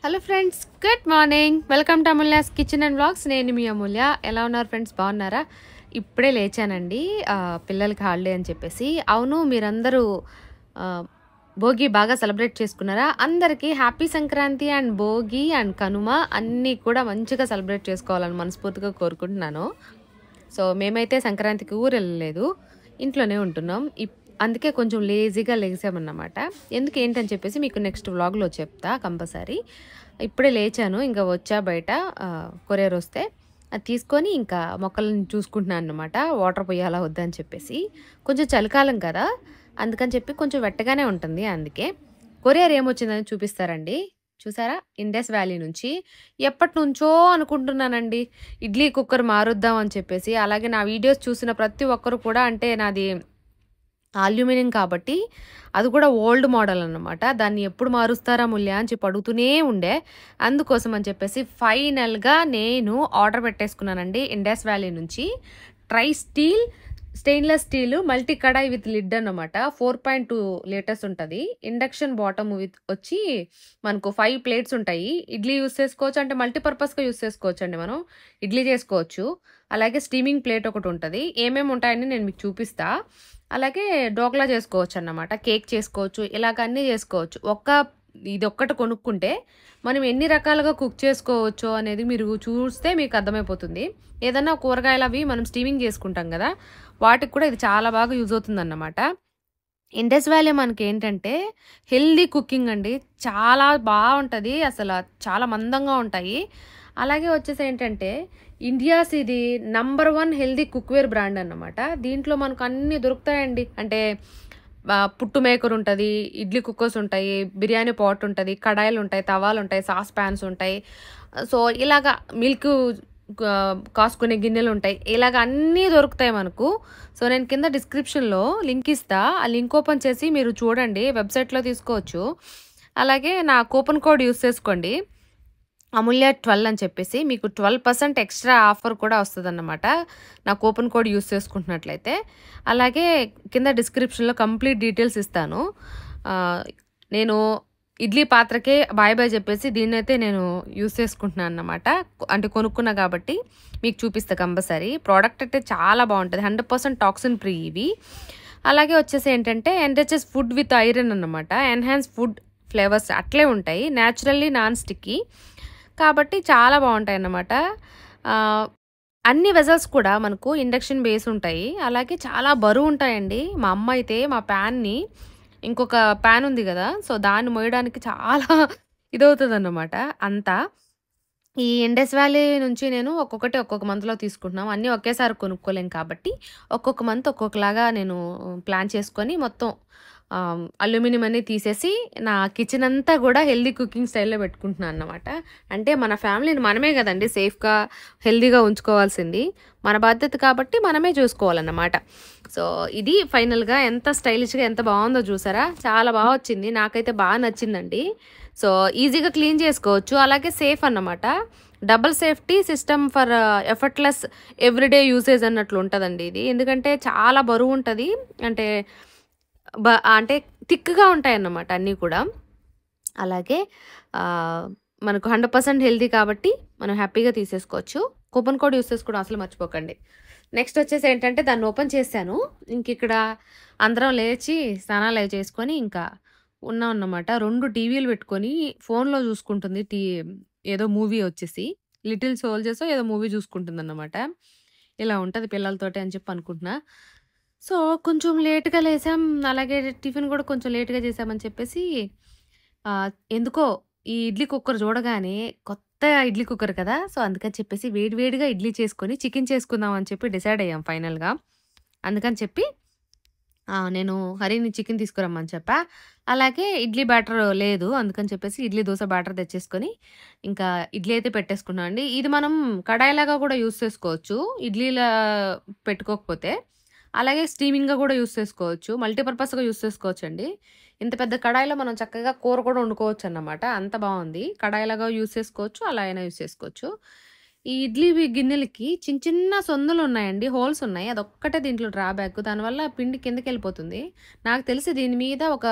Hello friends, good morning. Welcome to Amulya's kitchen and vlogs. నేను మీ అమూల్య. ఎలా ఉన్నారు ఫ్రెండ్స్? బాగున్నారా? ఇప్పుడే లేచానండి. పిల్లలకి హాలిడే అని చెప్పేసి. అవును, మీరందరూ ఆ, భోగి బాగా సెలబ్రేట్ చేసుకున్నారా? అందరికీ happy Sankranti and Bhogi and Kanuma అన్నీ కూడా మంచిగా సెలబ్రేట్ చేసుకోవాలని మనస్ఫూర్తిగా కోరుకుంటున్నాను. సో మేమైతే సంక్రాంతికి ఊరు వెళ్ళలేదు, ఇంట్లోనే ఉంటున్నాం. అందుకే కొంచెం లేజీగా లేసామన్నమాట. ఎందుకు ఏంటని చెప్పేసి మీకు నెక్స్ట్ వ్లాగ్లో చెప్తా కంపల్సరీ. ఇప్పుడే లేచాను, ఇంకా వచ్చా బయట కొరియర్ వస్తే అది తీసుకొని ఇంకా మొక్కలను చూసుకుంటున్నాను అనమాట. వాటర్ పోయాలా వద్దా అని చెప్పేసి. కొంచెం చలికాలం కదా, అందుకని చెప్పి కొంచెం వెట్టగానే ఉంటుంది. అందుకే కొరియర్ ఏమొచ్చిందని చూపిస్తారండి. చూసారా? ఇండస్ వ్యాలీ నుంచి ఎప్పటి నుంచో అనుకుంటున్నానండి ఇడ్లీ కుక్కర్ మారుద్దాం అని చెప్పేసి. అలాగే నా వీడియోస్ చూసిన ప్రతి ఒక్కరు కూడా, అంటే నాది అల్యూమినియం కాబట్టి అది కూడా ఓల్డ్ మోడల్ అన్నమాట. దాన్ని ఎప్పుడు మారుస్తారా ముల్య అని చెప్పి అడుగుతూనే ఉండే. అందుకోసం అని చెప్పేసి ఫైనల్గా నేను ఆర్డర్ పెట్టేసుకున్నానండి ఇండస్ వ్యాలీ నుంచి. Stainless steel multi kadai with lid అన్నమాట. 4.2 లీటర్స్ ఉంటుంది. ఇండక్షన్ బాటమ్ విత్ వచ్చి మనకు 5 ప్లేట్స్ ఉంటాయి. ఇడ్లీ యూస్ చేసుకోవచ్చు, అంటే మల్టీపర్పస్గా యూస్ చేసుకోవచ్చు అండి. మనం ఇడ్లీ చేసుకోవచ్చు. అలాగే స్టీమింగ్ ప్లేట్ ఒకటి ఉంటుంది. ఏమేమి ఉంటాయని నేను మీకు చూపిస్తా. అలాగే డోక్లా చేసుకోవచ్చు అన్నమాట, కేక్ చేసుకోవచ్చు, ఇలాగ అన్నీ చేసుకోవచ్చు. ఇది ఒక్కటి కొనుక్కుంటే మనం ఎన్ని రకాలుగా కుక్ చేసుకోవచ్చు అనేది మీరు చూస్తే మీకు అర్థమైపోతుంది. ఏదన్నా కూరగాయలు అవి మనం స్టీమింగ్ చేసుకుంటాం కదా, వాటికి కూడా ఇది చాలా బాగా యూజ్ అవుతుంది అన్నమాట. ఇండస్ వ్యాలీ మనకి ఏంటంటే హెల్దీ కుకింగ్ అండి, చాలా బాగుంటుంది. అసలు చాలా మందంగా ఉంటాయి. అలాగే వచ్చేసి ఏంటంటే ఇండియాస్ ఇది #1 హెల్దీ కుక్వేర్ బ్రాండ్ అన్నమాట. దీంట్లో మనకు అన్నీ దొరుకుతాయండి. అంటే పుట్టు మేకర్ ఉంటుంది, ఇడ్లీ కుక్కర్స్ ఉంటాయి, బిర్యానీ పాట్ ఉంటుంది, కడాయిలు ఉంటాయి, తవాలు ఉంటాయి, సాస్ ప్యాన్స్ ఉంటాయి. సో ఇలాగా మిల్క్ కాసుకునే గిన్నెలు ఉంటాయి. ఇలాగ అన్నీ దొరుకుతాయి మనకు. సో నేను కింద డిస్క్రిప్షన్లో లింక్ ఇస్తా. ఆ లింక్ ఓపెన్ చేసి మీరు చూడండి, వెబ్సైట్లో తీసుకోవచ్చు. అలాగే నా కూపన్ కోడ్ యూస్ చేసుకోండి, అమూల్య 12 అని చెప్పేసి. మీకు 12% ఎక్స్ట్రా ఆఫర్ కూడా వస్తుంది అన్నమాట నా కూపన్ కోడ్ యూస్ చేసుకుంటున్నట్లయితే. అలాగే కింద డిస్క్రిప్షన్లో కంప్లీట్ డీటెయిల్స్ ఇస్తాను. నేను ఇడ్లీ పాత్రకే బాయ్ బాయ్ చెప్పేసి దీన్నైతే నేను యూస్ చేసుకుంటున్నాను అన్నమాట. అంటే కొనుక్కున్నా కాబట్టి మీకు చూపిస్తా కంపల్సరీ. ప్రోడక్ట్ అయితే చాలా బాగుంటుంది, 100% టాక్సిన్ ఫ్రీ ఇవి. అలాగే వచ్చేసి ఏంటంటే ఎన్రిచెస్ ఫుడ్ విత్ ఐరన్ అన్నమాట. ఎన్హాన్స్ ఫుడ్ ఫ్లేవర్స్ అట్లే ఉంటాయి, న్యాచురల్లీ నాన్ స్టిక్కీ కాబట్టి చాలా బాగుంటాయి అన్నమాట. అన్ని వెజల్స్ కూడా మనకు ఇండక్షన్ బేస్ ఉంటాయి. అలాగే చాలా బరువు ఉంటాయండి. మా అమ్మ అయితే మా ప్యాన్ని, ఇంకొక ప్యాన్ ఉంది కదా, సో దాన్ని మోయడానికి చాలా ఇదవుతుంది అన్నమాట. అంతా ఈ ఇండస్ వ్యాలీ నుంచి నేను ఒక్కొక్క మంత్లో తీసుకుంటున్నాం. అన్నీ ఒకేసారి కొనుక్కోలేం కాబట్టి ఒక్కొక్క మంత్ ఒక్కొక్కలాగా నేను ప్లాన్ చేసుకొని మొత్తం అల్యూమినియం అన్నీ తీసేసి నా కిచెన్ అంతా కూడా హెల్దీ కుకింగ్ స్టైల్లో పెట్టుకుంటున్నాను అన్నమాట. అంటే మన ఫ్యామిలీని మనమే కదండి సేఫ్గా హెల్దీగా ఉంచుకోవాల్సింది, మన బాధ్యత కాబట్టి మనమే చూసుకోవాలన్నమాట. సో ఇది ఫైనల్గా ఎంత స్టైలిష్గా ఎంత బాగుందో చూసారా? చాలా బాగా వచ్చింది, నాకైతే బాగా నచ్చిందండి. సో ఈజీగా క్లీన్ చేసుకోవచ్చు. అలాగే సేఫ్ అన్నమాట. Double safety system for effortless everyday usage అన్నట్లు ఉంటుందండి ఇది. ఎందుకంటే చాలా బరువు ఉంటుంది, అంటే థిక్గా ఉంటాయి అన్నమాట అన్నీ కూడా. అలాగే మనకు 100% హెల్దీ కాబట్టి మనం హ్యాపీగా తీసేసుకోవచ్చు. కూపన్ కోడ్ యూస్ చేసుకోవడం అసలు మర్చిపోకండి. నెక్స్ట్ వచ్చేసి ఏంటంటే దాన్ని ఓపెన్ చేశాను. ఇంక ఇక్కడ అందరం లేచి స్నానాలు అవి చేసుకొని ఇంకా ఉన్నాం అన్నమాట. 2 టీవీలు పెట్టుకొని ఫోన్లో చూసుకుంటుంది. ఏదో మూవీ వచ్చేసి లిటిల్ సోల్జర్స్ ఏదో మూవీ చూసుకుంటుంది అన్నమాట. ఇలా ఉంటుంది పిల్లలతోటి అని చెప్పి అనుకుంటున్నా. సో కొంచెం లేట్గా లేసాం. అలాగే టిఫిన్ కూడా కొంచెం లేట్గా చేసామని చెప్పేసి ఎందుకో ఈ ఇడ్లీ కుక్కర్ చూడగానే కొత్త ఇడ్లీ కుక్కర్ కదా, సో అందుకని చెప్పేసి వేడివేడిగా ఇడ్లీ చేసుకొని చికెన్ చేసుకుందాం అని చెప్పి డిసైడ్ అయ్యాం ఫైనల్గా. అందుకని చెప్పి నేను హరిని చికెన్ తీసుకురమ్మని చెప్పా. అలాగే ఇడ్లీ బ్యాటర్ లేదు, అందుకని చెప్పేసి ఇడ్లీ దోశ బ్యాటర్ తెచ్చేసుకొని ఇంకా ఇడ్లీ అయితే పెట్టేసుకున్నాం అండి. ఇది మనం కడాయిలాగా కూడా యూస్ చేసుకోవచ్చు ఇడ్లీలా పెట్టుకోకపోతే. అలాగే స్టీమింగ్గా కూడా యూస్ చేసుకోవచ్చు, మల్టీపర్పస్గా యూస్ చేసుకోవచ్చు అండి. ఇంత పెద్ద కడాయిలో మనం చక్కగా కూర కూడా వండుకోవచ్చు అన్నమాట. అంత బాగుంది. కడాయిలాగా యూస్ చేసుకోవచ్చు, అలా అయినా యూస్ చేసుకోవచ్చు. ఈ ఇడ్లీ గిన్నెలకి చిన్న చిన్న సొందులు ఉన్నాయండి, హోల్స్ ఉన్నాయి. అదొక్కటే దీంట్లో డ్రాబ్యాక్. దానివల్ల పిండి కిందకి వెళ్ళిపోతుంది. నాకు తెలిసి దీని మీద ఒక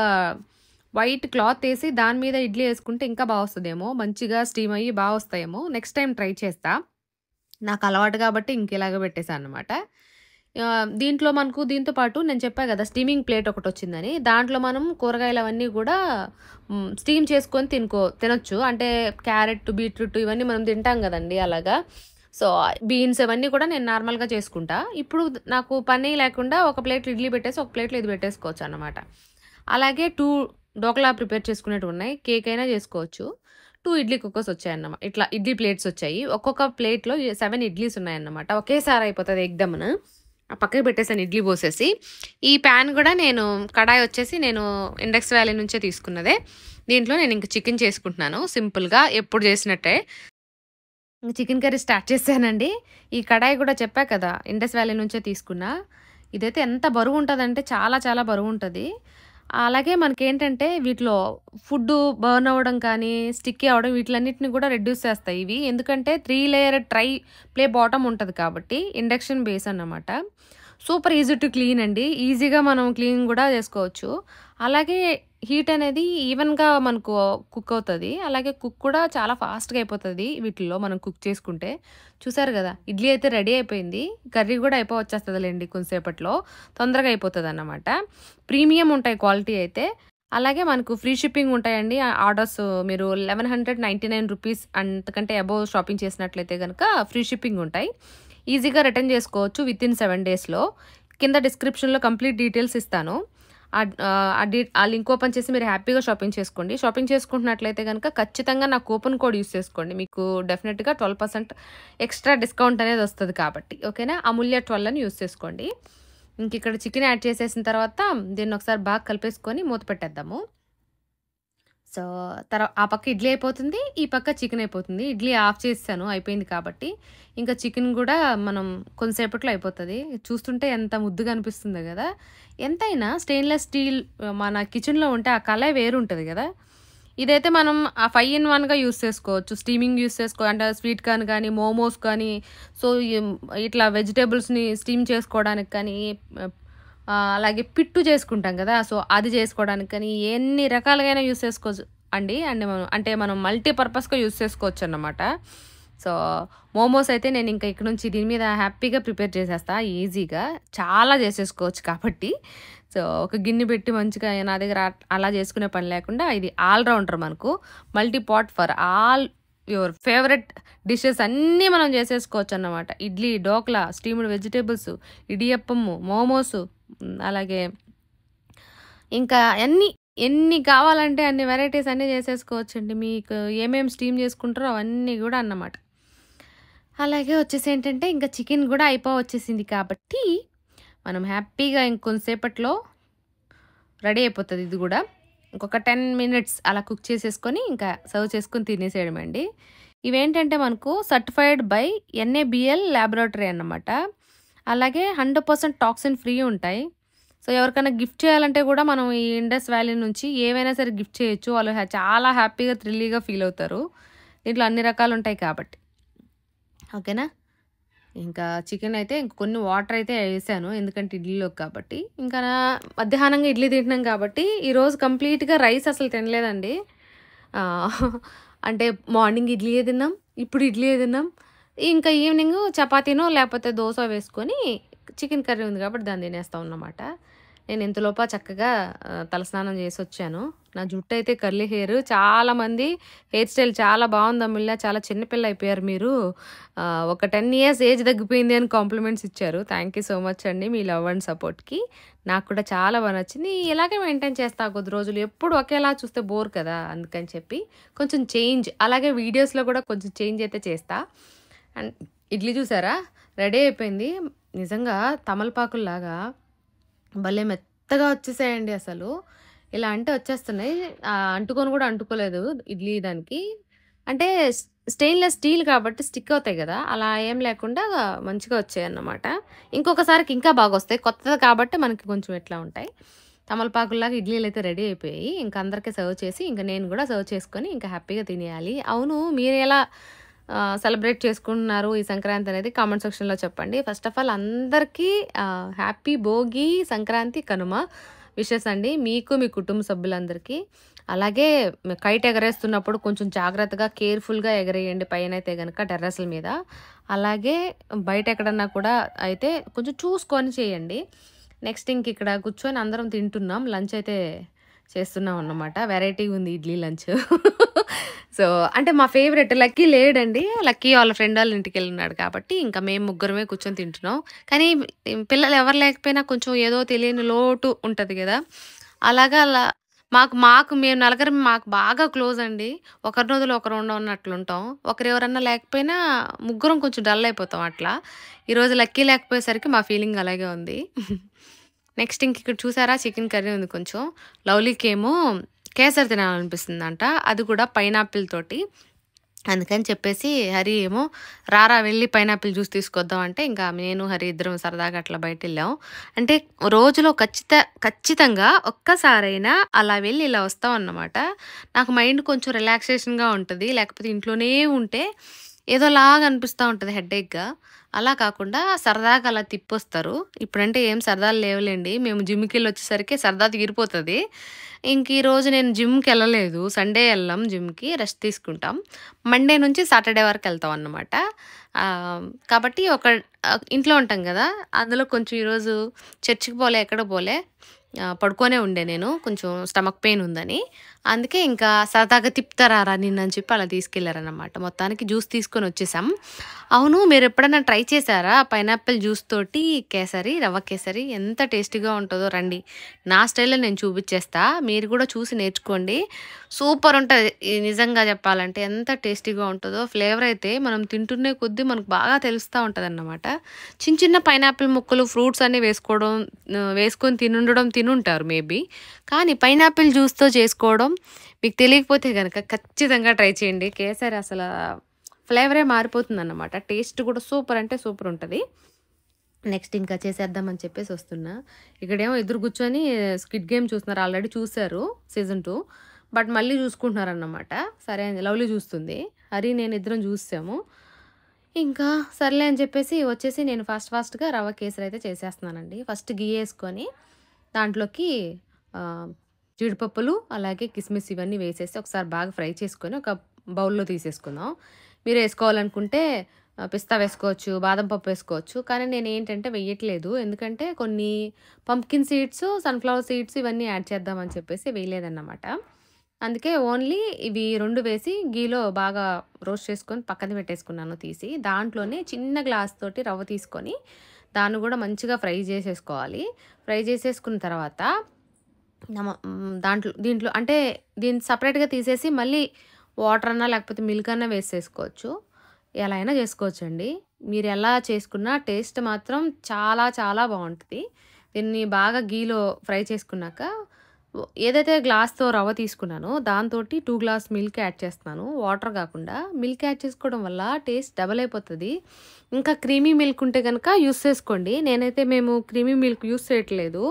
వైట్ క్లాత్ ఏసి దాని మీద ఇడ్లీ యేసుకుంటే ఇంకా బా వస్తదేమో. మంచిగా స్టీమ్ అయ్యి బా వస్తాయేమో. నెక్స్ట్ టైమ్ ట్రై చేస్తా. నాకు అలవాటు కాబట్టి ఇంకిలాగ పెట్టేసా అన్నమాట. దీంట్లో మనకు దీంతో పాటు నేను చెప్పా గదా! స్టీమింగ్ ప్లేట్ ఒకటొచ్చిందని. దాంట్లో మనం కూరగాయలవన్నీ గూడా స్టీమ్ చేసుకొని తినొచ్చు. అంటే క్యారెట్, బీట్రూట్ ఇవన్నీ మనం తింటాం గదండీ అలాగా. సో, బీన్స్ అవన్నీ కూడా నేను నార్మల్‌గా చేసుకుంటా. ఇప్పుడు నాకు పని లేకుండా ఒక ప్లేట్‌లో ఇడ్లీ పెట్టేసి, ఒక ప్లేట్‌లో ఇది పెట్టేసుకోవచ్చన్నమాట. అలాగే 2 డోక్లా ప్రిపేర్ చేసుకునేటివున్నాయి. కేక్ అయినా చేసుకోవచ్చు. 2 ఇడ్లీ కుక్కర్స్ వచ్చాయన్నమా ఇట్లా ఇడ్లీ ప్లేట్స్ వచ్చాయి. ఒక్కొక్క ప్లేట్‌లో 7 ఇడ్లీస్ ఉన్నాయన్నమాట. ఒకేసారి అయిపోతది ఎగ్‌దమ్‌న. పక్కకి పెట్టేసాను ఇడ్లీ పోసేసి. ఈ ప్యాన్ గూడా కడాయి వచ్చేసి నేను ఇండెక్స్ వ్యాలీ నుంచే తీసుకున్నదే. దీంట్లో నేను ఇంక చికెన్ చేసుకుంటున్నాను సింపుల్‌గా ఎప్పుడు చేసినట్టే. చికెన్ కర్రీ స్టార్ట్ చేశానండి. ఈ కడాయి కూడా చెప్పా కదా! ఇండస్ వ్యాలీ నుంచే తీసుకున్నా. ఇదైతే ఎంత బరువుంటదంటే చాలా చాలా బరువుంటది. అలాగే మనకేంటంటే వీటిలో ఫుడ్డు బర్న్ అవ్వడం కానీ, స్టిక్కీ అవ్వడం వీటిలన్నిటిని కూడా రెడ్యూస్ చేస్తాయి ఇవి. ఎందుకంటే 3 లేయర్ ప్లే బాటమ్ ఉంటది కాబట్టి ఇండక్షన్ బేస్ అన్నమాట. సూపర్ ఈజీ టు క్లీన్ అండి. ఈజీగా మనం క్లీన్ గూడా చేసుకోవచ్చు. అలాగే హీట్ అనేది ఈవెన్‌గా మనకు కుక్ అవుతది. అలాగే కుక్ కూడా చాలా ఫాస్ట్‌గా అయిపోతది వీటిల్లో మనం కుక్ చేసుకుంటే. చూసారు గదా! ఇడ్లీ అయితే రెడీ అయిపోయింది. కర్రీ గూడా అయిపోవచ్చేస్తదిలెండి కొంసేపట్లో. తొందరగా అయిపోతదన్నమాట. ప్రీమియం ఉంటాయి క్వాలిటీ అయితే. అలాగే మనకు ఫ్రీ షిప్పింగ్ ఉంటాయండి. ఆర్డర్స్ మీరు ₹1199 అంతకంటే అబోవ్ షాపింగ్ చేసినట్లయితే గనక ఫ్రీ షిప్పింగ్ ఉంటాయి. ఈజీగా రిటర్న్ చేసుకోవచ్చు వితిన్ 7 డేస్‌లో. కింద డిస్క్రిప్షన్‌లో కంప్లీట్ డీటెయిల్స్ ఇస్తాను. ఆ లింక్ ఓపెన్ చేసి మీరు హ్యాపీగా షాపింగ్ చేసుకోండి. షాపింగ్ చేసుకుంటున్నట్లయితే గనక ఖచ్చితంగా నా కూపన్ కోడ్ యూజ్ చేసుకోండి. మీకు డెఫినిట్‌గా 12% ఎక్స్‌ట్రా డిస్కౌంట్ అనేది వస్తది కాబట్టి. ఓకేనా? అమూల్య 12 అని యూజ్ చేసుకోండి. ఇంకిక్కడ చికెన్ యాడ్ చేసేసిన తర్వాత దీన్ని ఒకసారి బాగా కలిపేసుకొని మూత పెట్టేద్దాము. సో, ఆ పక్క ఇడ్లీ అయిపోతుంది. ఈ పక్క చికెన్ అయిపోతుంది. ఇడ్లీ ఆఫ్ చేసేసాను అయిపోయింది కాబట్టి. ఇంకా చికెన్ గూడా మనం కొంతసేపట్లో అయిపోతది. చూస్తుంటే ఎంత ముద్దుగా అనిపిస్తుందో గదా! ఎంతైనా స్టెయిన్‌లెస్ స్టీల్ మన కిచెన్‌లో ఉంటే ఆ కళే వేరుంటది గదా! ఇదైతే మనం 5 ఇన్ 1గా యూజ్ చేసుకోవచ్చు. స్టీమింగ్ యూజ్ అంటే స్వీట్ కార్న్ గానీ, మోమోస్ కానీ, సో, ఇట్లా వెజిటబుల్స్‌ని స్టీమ్ చేసుకోవడానికి కానీ, అలాగే పిట్టు చేసుకుంటాం గదా! సో, అది చేసుకోవడానికి కానీ, ఎన్ని రకాలుగైనా యూజ్ చేసుకోవచ్చు అండి. మనం మల్టీ పర్పస్‌గా యూజ్ చేసుకోవచ్చన్నమాట. సో, మోమోస్ అయితే నేను ఇంకా ఇక నుంచి దీని మీద హ్యాపీగా ప్రిపేర్ చేసేస్తా ఈజీగా. చాలా చేసేసుకోవచ్చు కాబట్టి. సో, ఒక గిన్నె పెట్టి మంచిగా నా దగ్గర అలా చేసుకునే పని లేకుండా ఇది ఆల్ రౌండర్ మనకు. Multi pot for all your favourite dishes అన్నీ మనం చేసేసుకోవచ్చన్నమాట. ఇడ్లీ, డోక్లా, స్టీమ్డ్ వెజిటబుల్స్, ఇడియప్పము, మోమోసు, అలాగే ఇంకా ఎన్ని కావాలంటే అన్ని వెరైటీస్ అన్నీ చేసేసుకోవచ్చండి. మీకు ఏమేమి స్టీమ్ చేసుకుంటారో అవన్నీ గూడా అన్నమాట. అలాగే వచ్చేసేంటంటే ఇంకా చికెన్ గూడా వచ్చేసింది కాబట్టి మనం హ్యాపీగా ఇంకొంసేపట్లో రెడీ అయిపోతది ఇది గూడా. ఇంకొక 10 మినిట్స్ అలా కుక్ చేసేసుకొని ఇంకా సర్వ్ చేసుకొని తినేసేయడమండి. ఇవేంటంటే మనకు సర్టిఫైడ్ బై NABL ల్యాబొరేటరీ అన్నమాట. అలాగే 100% టాక్సిన్ ఫ్రీ ఉంటాయి. సో, ఎవరికైనా గిఫ్ట్ చేయాలంటే గూడా మనం ఈ ఇండస్ వ్యాలీ నుంచి ఏవైనా సరే గిఫ్ట్ చేయొచ్చు. వాళ్ళు చాలా హ్యాపీగా, థ్రిల్లీగా ఫీల్ అవుతారు. దీంట్లో అన్ని రకాలుంటాయి కాబట్టి. ఓకేనా? ఇంకా చికెన్ అయితే కొన్ని వాటర్ అయితే ఏసాను. ఎందుకంటే ఇడ్లీలోకి కాబట్టి. ఇంకా మధ్యాహ్నంగా ఇడ్లీ తింటున్నాం కాబట్టి ఈరోజు కంప్లీట్‌గా రైస్ అసలు తినలేదండి. అంటే మార్నింగ్ ఇడ్లీయే తిన్నాం. ఇప్పుడు ఇడ్లీయే తిన్నాం. ఇంకా ఈవినింగ్ చపాతీనో లేకపోతే దోస వేసుకొని చికెన్ కర్రీ ఉంది కాబట్టి దాన్ని తినేస్తాం అన్నమాట. నేను ఇంతలోప చక్కగా తలస్నానం చేసొచ్చాను. నా జుట్టు అయితే కర్లీ హెయిర్. చాలామంది హెయిర్ స్టైల్ చాలా బాగుంది అమూల్య, చాలా చిన్న పిల్ల అయిపోయారు మీరు. ఒక 10 ఇయర్స్ ఏజ్ తగ్గిపోయింది అని కాంప్లిమెంట్స్ ఇచ్చారు. థ్యాంక్ యూ సో మచ్ అండి మీ లవ్ అండ్ సపోర్ట్‌కి. నాకు కూడా చాలా బాగా నచ్చింది. ఇలాగే మెయింటైన్ చేస్తా కొద్ది రోజులు. ఎప్పుడు ఒకేలా చూస్తే బోర్ కదా! అందుకని చెప్పి కొంచెం చేంజ్, అలాగే వీడియోస్‌లో కూడా కొంచెం చేంజ్ అయితే చేస్తా. అండ్ ఇడ్లీ చూసారా? రెడీ అయిపోయింది. నిజంగా తమలపాకుల్లాగా భలే మెత్తగా వచ్చేసాయండి అసలు. ఇలా అంటే వచ్చేస్తున్నాయి. అంటుకొని కూడా అంటుకోలేదు ఇడ్లీ దానికి. అంటే స్టెయిన్‌లెస్ స్టీల్ కాబట్టి స్టిక్ అవుతాయి గదా! అలా ఏం లేకుండా మంచిగా వచ్చాయన్నమాట. ఇంకొకసారికి ఇంకా బాగొస్తాయి. కొత్తది కాబట్టి మనకి కొంచెం ఇట్లా ఉంటాయి. తమలపాకుల్లాగా ఇడ్లీలయితే రెడీ అయిపోయాయి. ఇంక అందరికి సర్వ్ చేసి, ఇంక నేను గూడా సర్వ్ చేసుకొని ఇంకా హ్యాపీగా తినేయాలి. అవును, మీరెలా సెలబ్రేట్ చేసుకుంటున్నారు ఈ సంక్రాంతి అనేది కామెంట్ సెక్షన్‌లో చెప్పండి. ఫస్ట్ ఆఫ్ ఆల్ అందరికీ హ్యాపీ భోగి, సంక్రాంతి, కనుమ విషెస్ అండి. మీకు, మీ కుటుంబ సభ్యులందరికీ. అలాగే కైట్ ఎగరేస్తున్నప్పుడు కొంచెం జాగ్రత్తగా, కేర్‌ఫుల్‌గా ఎగరేయండి పైనైతే గనక టెర్రస్‌ల మీద. అలాగే బయట ఎక్కడన్నా కూడా అయితే కొంచెం చూసుకొని చేయండి. నెక్స్ట్ ఇంకిక్కడ కూర్చొని అందరం తింటున్నాం. లంచ్ అయితే చేస్తున్నాం అన్నమాట. వెరైటీగా ఉంది ఇడ్లీ లంచ్. సో, అంటే మా ఫేవరెట్ లక్కీ లేడండి. లక్కీ వాళ్ళ ఫ్రెండ్ వాళ్ళ ఇంటికెళ్ళున్నాడు కాబట్టి, ఇంకా మేము ముగ్గురమే కూర్చొని తింటున్నాం. కానీ పిల్లలు ఎవరు లేకపోయినా కొంచెం ఏదో తెలియని లోటు ఉంటది గదా! అలాగా అలా మాకు మేము నలుగురం మాకు బాగా క్లోజ్ అండి. ఒకరిని వదిలి ఒకరు ఉండన్నట్లుంటాం. ఒకరెవరన్నా లేకపోయినా ముగ్గురం కొంచెం డల్ అయిపోతాం అట్లా. ఈరోజు లక్కీ లేకపోయేసరికి మా ఫీలింగ్ అలాగే ఉంది. నెక్స్ట్ ఇంకిక్కడ చూసారా చికెన్ కర్రీ ఉంది కొంచెం. లవ్లీకేమో కేసరి తినాలనిపిస్తుందంట. అది కూడా పైనాపిల్ తోటి. అందుకని చెప్పేసి హరి ఏమో రారా వెళ్ళి పైనాపిల్ జ్యూస్ తీసుకొద్దాం అంటే, ఇంకా నేను, హరి ఇద్దరం సరదాగా అట్లా బయటెళ్ళాం. అంటే రోజులో ఖచ్చితంగా ఒక్కసారైనా అలా వెళ్ళి ఇలా వస్తామన్నమాట. నాకు మైండ్ కొంచెం రిలాక్సేషన్‌గా ఉంటది. లేకపోతే ఇంట్లోనే ఉంటే ఏదోలాగా అనిపిస్తా ఉంటది హెడేక్‌గా. అలా కాకుండా సరదాగా అలా తిప్పొస్తారు. ఇప్పుడంటే ఏం సరదాలు లేవులెండి. మేము జిమ్‌కెళ్ళొచ్చేసరికి సరదా తీరిపోతది. ఈరోజు నేను జిమ్‌కెళ్ళలేదు. సండే ఎళ్ళం జిమ్‌కి. రెస్ట్ తీసుకుంటాం. మండే నుంచి సాటర్‌డే వరకెళ్తాం అన్నమాట. కాబట్టి ఇంట్లో ఉంటాం గదా! అందులో కొంచెం ఈరోజు చర్చికి పోలే, ఎక్కడికి పోలే. పడుకొనే ఉండే నేను. కొంచెం స్టమక్ పెయిన్ ఉందని. అందుకే ఇంకా సరదాగా తిప్పుతారారా నిన్నని చెప్పి అలా తీసుకెళ్లారన్నమాట. మొత్తానికి జ్యూస్ తీసుకొనొచ్చేసాం. అవును, మీరెప్పుడైనా ట్రై చేశారా? పైనాపిల్ జ్యూస్ తోటి కేసరి, రవ్వ కేసరి ఎంత టేస్టీగా ఉంటదో రండి. నా స్టైల్‌లో నేను చూపిచ్చేస్తా. మీరు కూడా చూసి నేర్చుకోండి. సూపర్ ఉంటది. నిజంగా చెప్పాలంటే ఎంత టేస్టీగా ఉంటదో. ఫ్లేవర్ అయితే మనం తింటున్నే కొద్దీ మనకు బాగా తెలుస్తా ఉంటదన్నమాట. చిన్న చిన్న పైనాపిల్ ముక్కలు, ఫ్రూట్స్ అన్నీ వేసుకొని తినుంటారు మేబీ. కానీ పైనాపిల్ జ్యూస్‌తో చేసుకోవడం మీకు తెలియకపోతే గనక ఖచ్చితంగా ట్రై చేయండి. కేసరి అసల ఫ్లేవరే మారిపోతుందన్నమాట. టేస్ట్ కూడా సూపర్ అంటే సూపర్ ఉంటది. నెక్స్ట్ ఇంకా చేసేద్దామని చెప్పేసి వస్తున్నా. ఇక్కడేమో ఇద్దరు కూర్చొని స్క్విడ్ గేమ్ చూస్తున్నారు. ఆల్రెడీ చూసారు సీజన్ 2. బట్ మళ్ళీ చూసుకుంటున్నారన్నమాట. సరే అని లవ్లీ చూస్తుంది. హరి నేను ఇద్దరం చూసాము. ఇంకా సర్లే అని చెప్పేసి వచ్చేసి నేను ఫాస్ట్‌గా రవ్వ కేసరి అయితే చేసేస్తున్నానండి. ఫస్ట్ ఘీ ఏసుకొని దాంట్లోకి జీడిపప్పులు, అలాగే కిస్మిస్ ఇవన్నీ వేసేసి ఒకసారి బాగా ఫ్రై చేసుకొని ఒక బౌల్‌లో తీసేసుకుందాం. మీరు ఏసుకోవాలనుకుంటే పిస్తా వేసుకోవచ్చు, బాదం పప్పు వేసుకోవచ్చు. కానీ నేనేంటంటే వెయ్యట్లేదు. ఎందుకంటే కొన్ని పంప్కిన్ సీడ్స్, సన్‌ఫ్లవర్ సీడ్స్ ఇవన్నీ యాడ్ చేద్దామని చెప్పేసి వేయలేదన్నమాట. అందుకే ఓన్లీ ఇవి 2 వేసి ఘీలో బాగా రోస్ట్ చేసుకొని పక్కన పెట్టేసుకున్నాను తీసి. దాంట్లోనే చిన్న గ్లాస్ తోటి రవ్వ తీసుకొని దాన్ని కూడా మంచిగా ఫ్రై చేసేసుకోవాలి. ఫ్రై చేసేసుకున్న తర్వాత దీంట్లో అంటే దీన్ని సెపరేట్‌గా తీసేసి మళ్ళీ వాటర్ అన్నా లేకపోతే మిల్క్ అన్నా వేసేసుకోవచ్చు. ఎలా అయినా చేసుకోవచ్చండి. మీరు ఎలా చేసుకున్నా టేస్ట్ మాత్రం చాలా చాలా బావుంటది. దీన్ని బాగా ఘీలో ఫ్రై చేసుకున్నాక ఏదైతే గ్లాస్‌తో రవ్వ తీసుకున్నానో దాంతోటి 2 గ్లాస్ మిల్క్ యాడ్ చేస్తున్నాను. వాటర్ కాకుండా. మిల్క్ యాడ్ చేసుకోవడం వల్ల టేస్ట్ డబల్ అయిపోతది. ఇంకా క్రీమీ మిల్క్ ఉంటే గనక యూజ్ చేసుకోండి. మేము క్రీమీ మిల్క్ యూజ్ చేయట్లేదు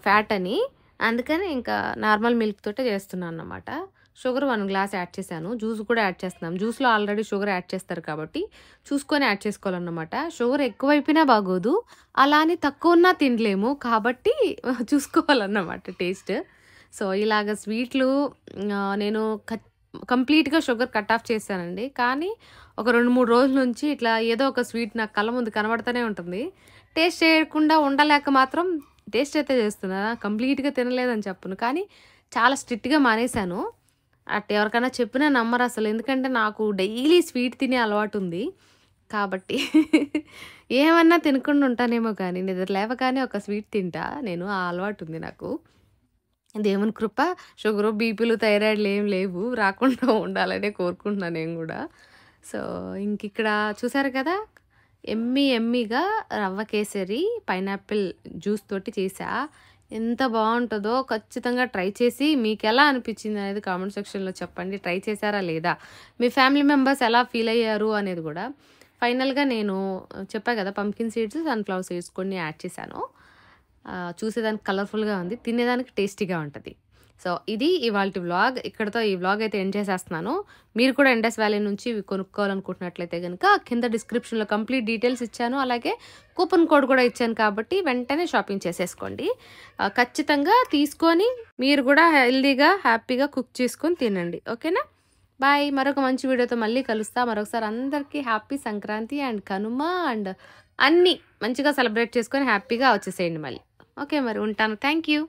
ఫ్యాట్ అని. అందుకని ఇంకా నార్మల్ మిల్క్ తోటే చేస్తున్నానన్నమాట. షుగర్ 1 గ్లాస్ యాడ్ చేశాను. జ్యూస్ కూడా యాడ్ చేస్తున్నాం. జ్యూస్‌లో ఆల్రెడీ షుగర్ యాడ్ చేస్తారు కాబట్టి చూసుకొని యాడ్ చేసుకోవాలన్నమాట. షుగర్ ఎక్కువైపోయినా బాగోదు. అలా అని తక్కువున్నా తినలేము. కాబట్టి చూసుకోవాలన్నమాట టేస్ట్. సో, ఇలాగ స్వీట్లు నేను కంప్లీట్‌గా షుగర్ కట్ ఆఫ్ చేశానండి. కానీ ఒక 2, 3 రోజుల నుంచి ఇట్లా ఏదో ఒక స్వీట్ నాకు కళ్ళ ముందు కనబడతానే ఉంటుంది. టేస్ట్ చేయకుండా ఉండలేక మాత్రం టేస్ట్ అయితే చేస్తున్నా. కంప్లీట్‌గా తినలేదని చెప్పను. కానీ చాలా స్ట్రిక్ట్‌గా మానేశాను. ఎవరికైనా చెప్పినా నమ్మరసలు. ఎందుకంటే నాకు డైలీ స్వీట్ తినే అలవాటుంది. కాబట్టి ఏమన్నా తినకుండా ఉంటానేమో కానీ నిద్ర లేవగానే ఒక స్వీట్ తింటా నేను. ఆ అలవాటుంది నాకు. దేవుని కృప. షుగరు, బీపీలు, థైరాయిడ్‌లు ఏం లేవు. రాకుండా ఉండాలనే కోరుకుంటున్నా నేను గూడా. సో, ఇంకిక్కడ చూసారు కదా! యమ్మీగా రవ్వ కేసరి, పైనాపిల్ జ్యూస్ తోటి చేశా. ఎంత బావుంటదో ఖచ్చితంగా ట్రై చేసి మీకెలా అనిపించిందనేది కామెంట్ సెక్షన్‌లో చెప్పండి. ట్రై చేశారా లేదా? మీ ఫ్యామిలీ మెంబర్స్ ఎలా ఫీల్ అయ్యారు అనేది గూడా. ఫైనల్‌గా నేను చెప్పా గదా! పంప్కిన్ సీడ్స్, సన్‌ఫ్లవర్ సీడ్స్ కొన్ని యాడ్ చేశాను. చూసేదానికి కలర్‌ఫుల్‌గా ఉంది. తినేదానికి టేస్టీగా ఉంటది. సో ఇది ఇవాల్టి వ్లాగ్. ఇక్కడితో ఈ వ్లాగ్ అయితే ఎండ్ చేసేస్తున్నాను. మీరు కూడా ఇండస్ వ్యాలీ నుంచి ఇవి కొనుక్కోవాలనుకుంటున్నట్లయితే గనుక కింద డిస్క్రిప్షన్‌లో కంప్లీట్ డీటెయిల్స్ ఇచ్చాను. అలాగే కూపన్ కోడ్ కూడా ఇచ్చాను కాబట్టి వెంటనే షాపింగ్ చేసేసుకోండి. ఖచ్చితంగా తీసుకొని మీరు కూడా హెల్తీగా, హ్యాపీగా కుక్ చేసుకొని తినండి. ఓకేనా? బాయ్. మరొక మంచి వీడియోతో మళ్ళీ కలుస్తా. మరొకసారి అందరికీ happy Sankranti and Kanuma and అన్నీ మంచిగా సెలబ్రేట్ చేసుకొని హ్యాపీగా వచ్చేసేయండి మళ్ళీ. ఓకే మరి ఉంటాను. Thank you.